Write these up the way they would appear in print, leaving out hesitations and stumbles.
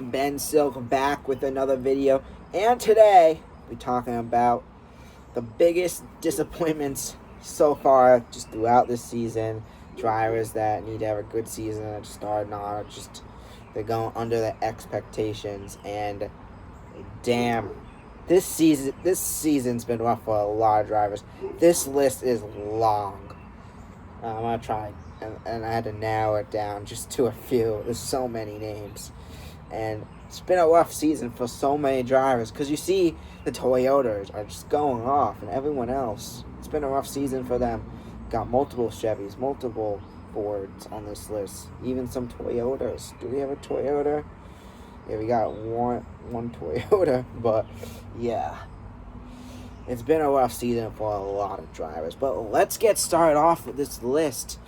Ben Silk back with another video, and today we're talking about the biggest disappointments so far just throughout this season. Drivers that need to have a good season and start not just they're going under their expectations, and damn, this season's been rough for a lot of drivers. This list is long. I'm gonna try, and I had to narrow it down just to a few. There's so many names, and it's been a rough season for so many drivers because you see the Toyotas are just going off, and everyone else. It's been a rough season for them. Got multiple Chevys, multiple Fords on this list, even some Toyotas. Do we have a Toyota? Yeah, we got one Toyota, but yeah. It's been a rough season for a lot of drivers. But let's get started off with this list.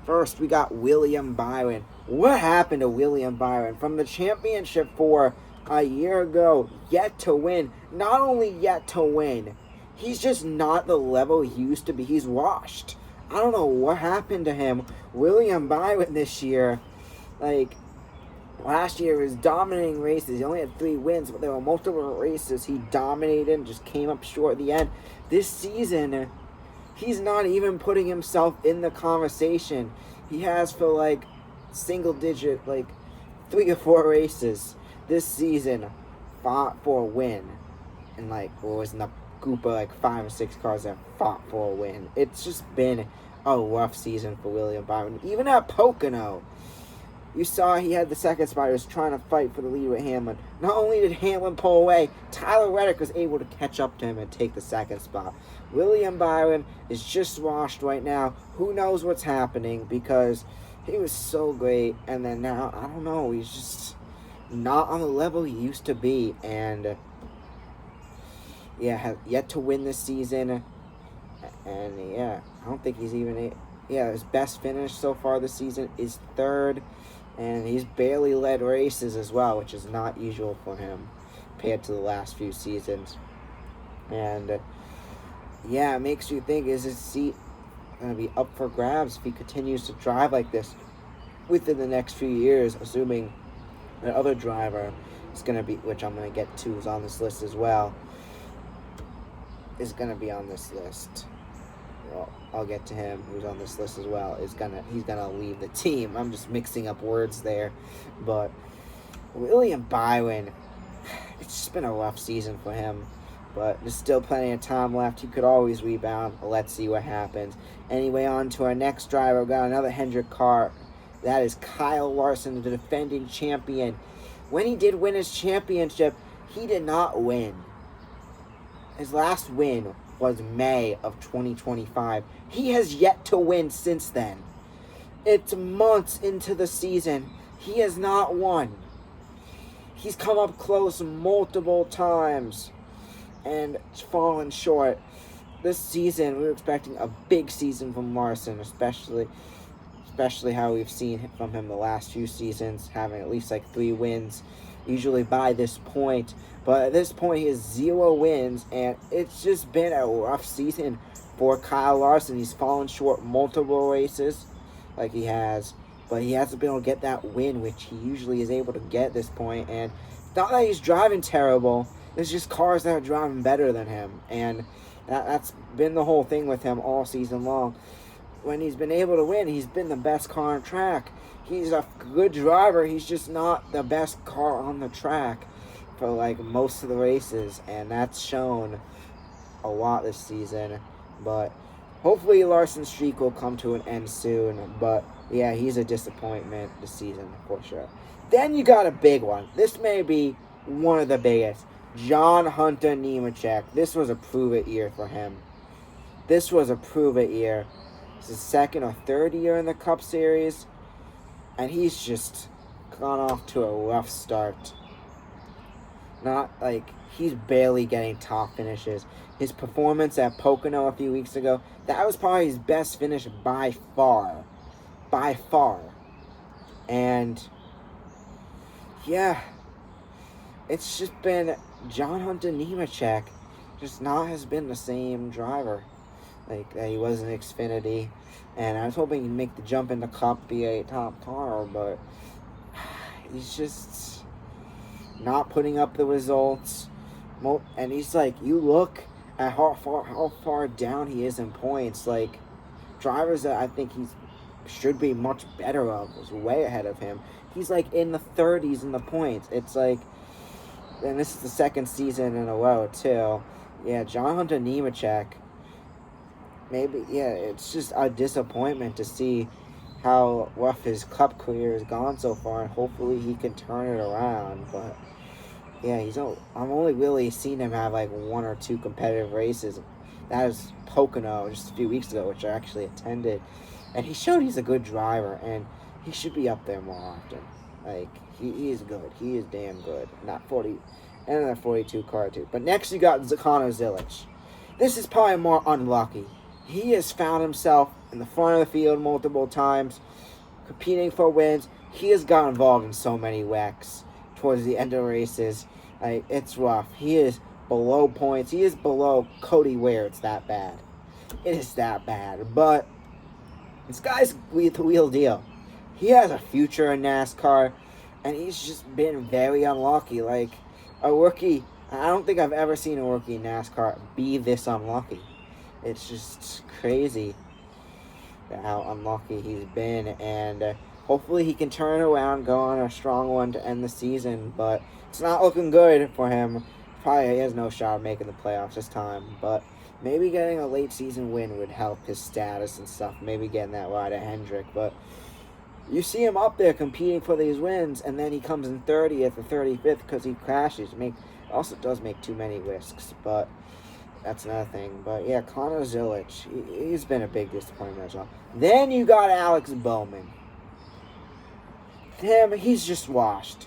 First, we got William Byron. What happened to William Byron? From the championship for a year ago, yet to win. Not only yet to win, he's just not the level he used to be. He's washed. I don't know what happened to him. William Byron this year, last year, he was dominating races. He only had 3 wins, but there were multiple races he dominated and just came up short at the end. This season, he's not even putting himself in the conversation. He has for single digit, 3 or 4 races this season, fought for a win. And was in the group of 5 or 6 cars that fought for a win. It's just been a rough season for William Byron. Even at Pocono, you saw he had the second spot. He was trying to fight for the lead with Hamlin. Not only did Hamlin pull away, Tyler Reddick was able to catch up to him and take the second spot. William Byron is just washed right now. Who knows what's happening, because he was so great, and then now, I don't know, he's just not on the level he used to be, and has yet to win this season, and I don't think he's even, his best finish so far this season is 3rd. And he's barely led races as well, which is not usual for him compared to the last few seasons. And, it makes you think, is his seat going to be up for grabs if he continues to drive like this within the next few years, assuming the other driver is going to be, which I'm going to get to, is on this list as well, is going to be on this list. Well, I'll get to him, who's on this list as well. He's gonna leave the team. I'm just mixing up words there, but William Byron, it's just been a rough season for him, but there's still plenty of time left. He could always rebound. Let's see what happens. Anyway, on to our next driver. We got another Hendrick car. That is Kyle Larson, the defending champion. When he did win his championship, he did not win. His last win was May of 2025. He has yet to win since then. It's months into the season. He has not won. He's come up close multiple times and fallen short. This season, we were expecting a big season from Larson, especially how we've seen from him the last few seasons, having at least 3 wins, usually by this point. But at this point, he has 0 wins, and it's just been a rough season for Kyle Larson. He's fallen short multiple races, like he has, but he hasn't been able to get that win, which he usually is able to get at this point. And it's not that he's driving terrible. It's just cars that are driving better than him, and that's been the whole thing with him all season long. When he's been able to win, he's been the best car on track. He's a good driver. He's just not the best car on the track for most of the races, and that's shown a lot this season. But hopefully Larson's streak will come to an end soon. But he's a disappointment this season for sure. Then you got a big one. This may be one of the biggest. John Hunter Nemechek. This was a prove-it year for him. This was a prove-it year. It's his 2nd or 3rd year in the Cup Series, and he's just gone off to a rough start. He's barely getting top finishes. His performance at Pocono a few weeks ago, that was probably his best finish by far. By far. And, it's just been John Hunter Nemechek has been the same driver. He was in Xfinity, and I was hoping he'd make the jump in the Cup, be a top car, but he's just not putting up the results. And he's like, you look at how far down he is in points. Like, drivers that I think he should be much better of is way ahead of him. He's like in the 30s in the points. It's like, and this is the second season in a row too. Yeah, John Hunter Nemechek. Maybe, yeah, it's just a disappointment to see how rough his Cup career has gone so far, and hopefully he can turn it around. But yeah, I'm only really seen him have like one or two competitive races. That was Pocono just a few weeks ago, which I actually attended, and he showed he's a good driver, and he should be up there more often. Like, he is good. He is damn good. Not 40, and that 42 car too. But next you got Connor Zilic. This is probably more unlucky. He has found himself in the front of the field multiple times, competing for wins. He has got involved in so many wrecks towards the end of races. Like, it's rough. He is below points. He is below Cody Ware. It's that bad. It is that bad. But this guy's the real deal. He has a future in NASCAR, and he's just been very unlucky. Like, a rookie, I don't think I've ever seen a rookie in NASCAR be this unlucky. It's just crazy how unlucky he's been, and hopefully he can turn around, go on a strong one to end the season, but it's not looking good for him. Probably he has no shot of making the playoffs this time, but maybe getting a late season win would help his status and stuff, maybe getting that ride at Hendrick, but you see him up there competing for these wins, and then he comes in 30th or 35th because he crashes. Also does make too many risks, but that's another thing. But yeah, Connor Zilic, he's been a big disappointment as well. Then you got Alex Bowman. Him, he's just washed.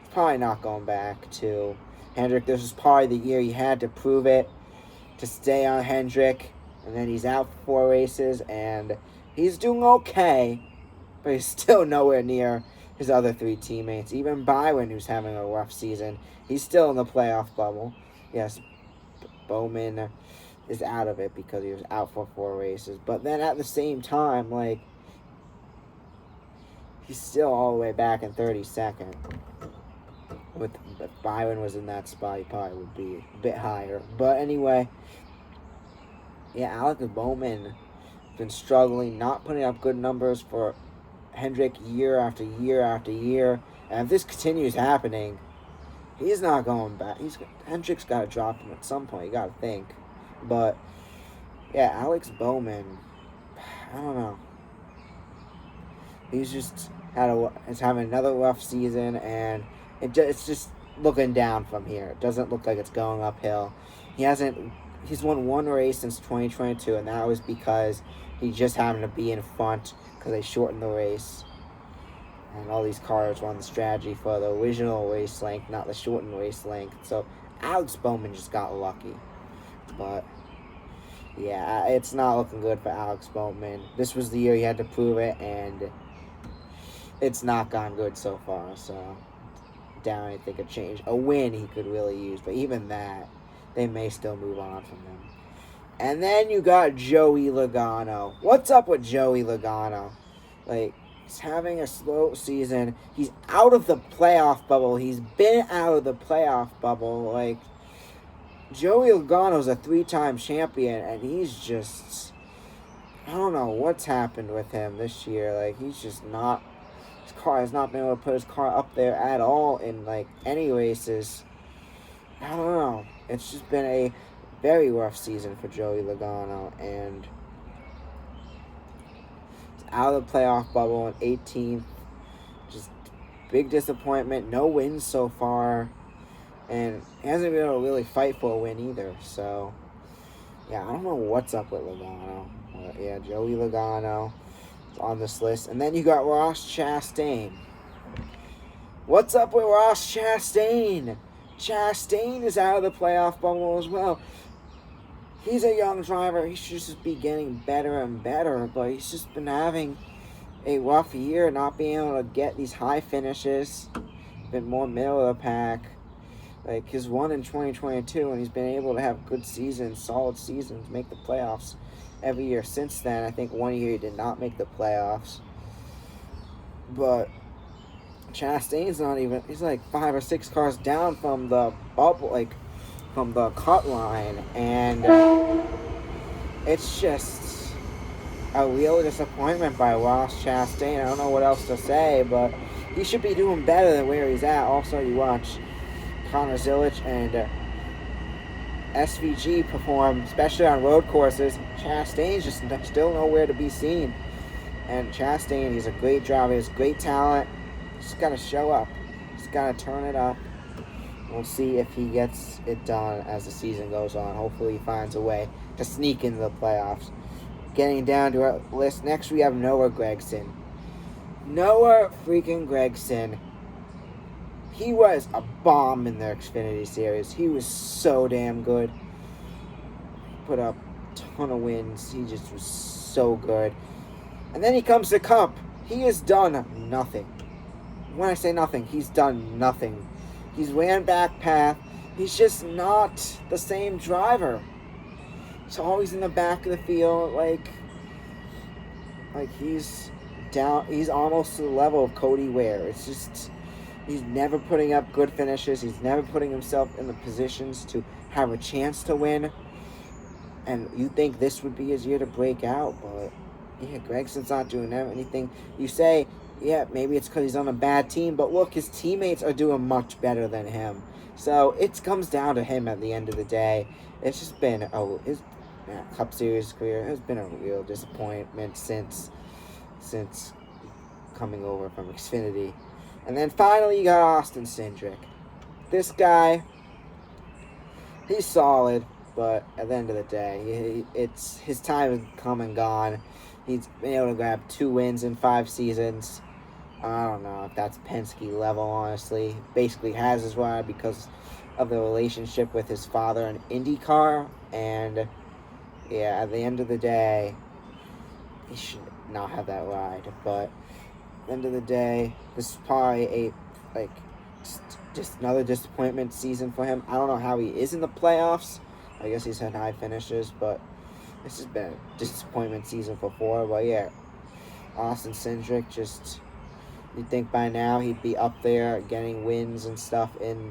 He's probably not going back to Hendrick. This was probably the year he had to prove it, to stay on Hendrick. And then he's out for 4 races, and he's doing okay, but he's still nowhere near his other 3 teammates. Even Byron, who's having a rough season, he's still in the playoff bubble. Yes, Bowman is out of it because he was out for 4 races. But then at the same time, like, he's still all the way back in 32nd. If Byron was in that spot, he probably would be a bit higher. But anyway, yeah, Alex Bowman has been struggling, not putting up good numbers for Hendrick year after year after year. And if this continues happening, he's not going back. Hendrick's got to drop him at some point. You got to think. But yeah, Alex Bowman, I don't know. He's just is having another rough season, and it's just looking down from here. It doesn't look like it's going uphill. He's won 1 race since 2022, and that was because he just happened to be in front because they shortened the race. And all these cars were on the strategy for the original race length, not the shortened race length. So Alex Bowman just got lucky. But yeah, it's not looking good for Alex Bowman. This was the year he had to prove it, and it's not gone good so far. So down, I think, a win he could really use. But even that, they may still move on from him. And then you got Joey Logano. What's up with Joey Logano? Like, he's having a slow season. He's out of the playoff bubble. He's been out of the playoff bubble. Like, Joey Logano's a 3-time champion, and he's just, I don't know what's happened with him this year. Like, he's just not, his car has not been able to put his car up there at all in, like, any races. I don't know. It's just been a very rough season for Joey Logano, and he's out of the playoff bubble in 18th. Just big disappointment. No wins so far. And he hasn't been able to really fight for a win either. So, yeah, I don't know what's up with Logano. But, yeah, Joey Logano is on this list. And then you got Ross Chastain. What's up with Ross Chastain? Chastain is out of the playoff bubble as well. He's a young driver. He should just be getting better and better. But he's just been having a rough year, not being able to get these high finishes. Been more middle of the pack. Like, his one in 2022, and he's been able to have good seasons, solid seasons, make the playoffs every year since then. I think one year he did not make the playoffs. But Chastain's not even. He's like 5 or 6 cars down from the bubble, like from the cut line, and it's just a real disappointment by Ross Chastain. I don't know what else to say, but he should be doing better than where he's at. Also, you watch Connor Zilich and SVG perform, especially on road courses. Chastain's just still nowhere to be seen. And Chastain, he's a great driver. He has great talent. Just got to show up. Just got to turn it up. We'll see if he gets it done as the season goes on. Hopefully he finds a way to sneak into the playoffs. Getting down to our list, next we have Noah Gragson. Noah freaking Gragson. He was a bomb in the Xfinity Series. He was so damn good. Put up a ton of wins. He just was so good. And then he comes to Cup. He has done nothing. When I say nothing, he's done nothing. He's ran back path. He's just not the same driver. He's always in the back of the field, like he's down. He's almost to the level of Cody Ware. It's just he's never putting up good finishes. He's never putting himself in the positions to have a chance to win. And you think this would be his year to break out, but yeah, Gregson's not doing anything. You say, yeah, maybe it's because he's on a bad team, but look, his teammates are doing much better than him. So it comes down to him at the end of the day. It's just been his Cup Series career has been a real disappointment since coming over from Xfinity. And then finally you got Austin Cindric. This guy, he's solid, but at the end of the day, it's his time has come and gone. He's been able to grab 2 wins in 5 seasons. I don't know if that's Penske level, honestly. Basically has his ride because of the relationship with his father in IndyCar. And, yeah, at the end of the day, he should not have that ride. But at the end of the day, this is probably just another disappointment season for him. I don't know how he is in the playoffs. I guess he's had high finishes, but this has been a disappointment season for Ford. But yeah, Austin Cindric, just you'd think by now he'd be up there getting wins and stuff in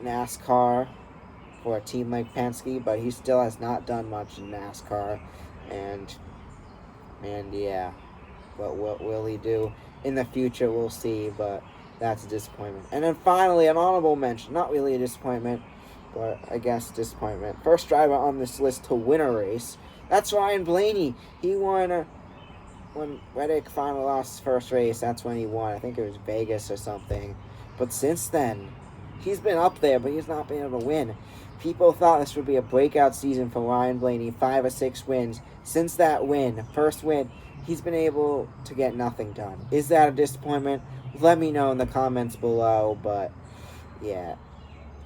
NASCAR for a team like Penske, but he still has not done much in NASCAR. And yeah, but what will he do in the future? We'll see, but that's a disappointment. And then finally, an honorable mention, not really a disappointment, but I guess disappointment. First driver on this list to win a race, that's Ryan Blaney. He won when Reddick finally lost his first race. That's when he won. I think it was Vegas or something. But since then, he's been up there, but he's not been able to win. People thought this would be a breakout season for Ryan Blaney, 5 or 6 wins. Since that first win, he's been able to get nothing done. Is that a disappointment? Let me know in the comments below, but yeah.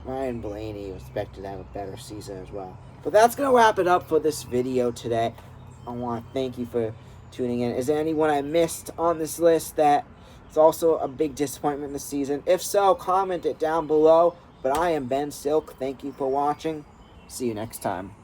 Ryan Blaney was expected to have a better season as well. But that's going to wrap it up for this video today. I want to thank you for tuning in. Is there anyone I missed on this list that is also a big disappointment this season? If so, comment it down below. But I am Ben Silk. Thank you for watching. See you next time.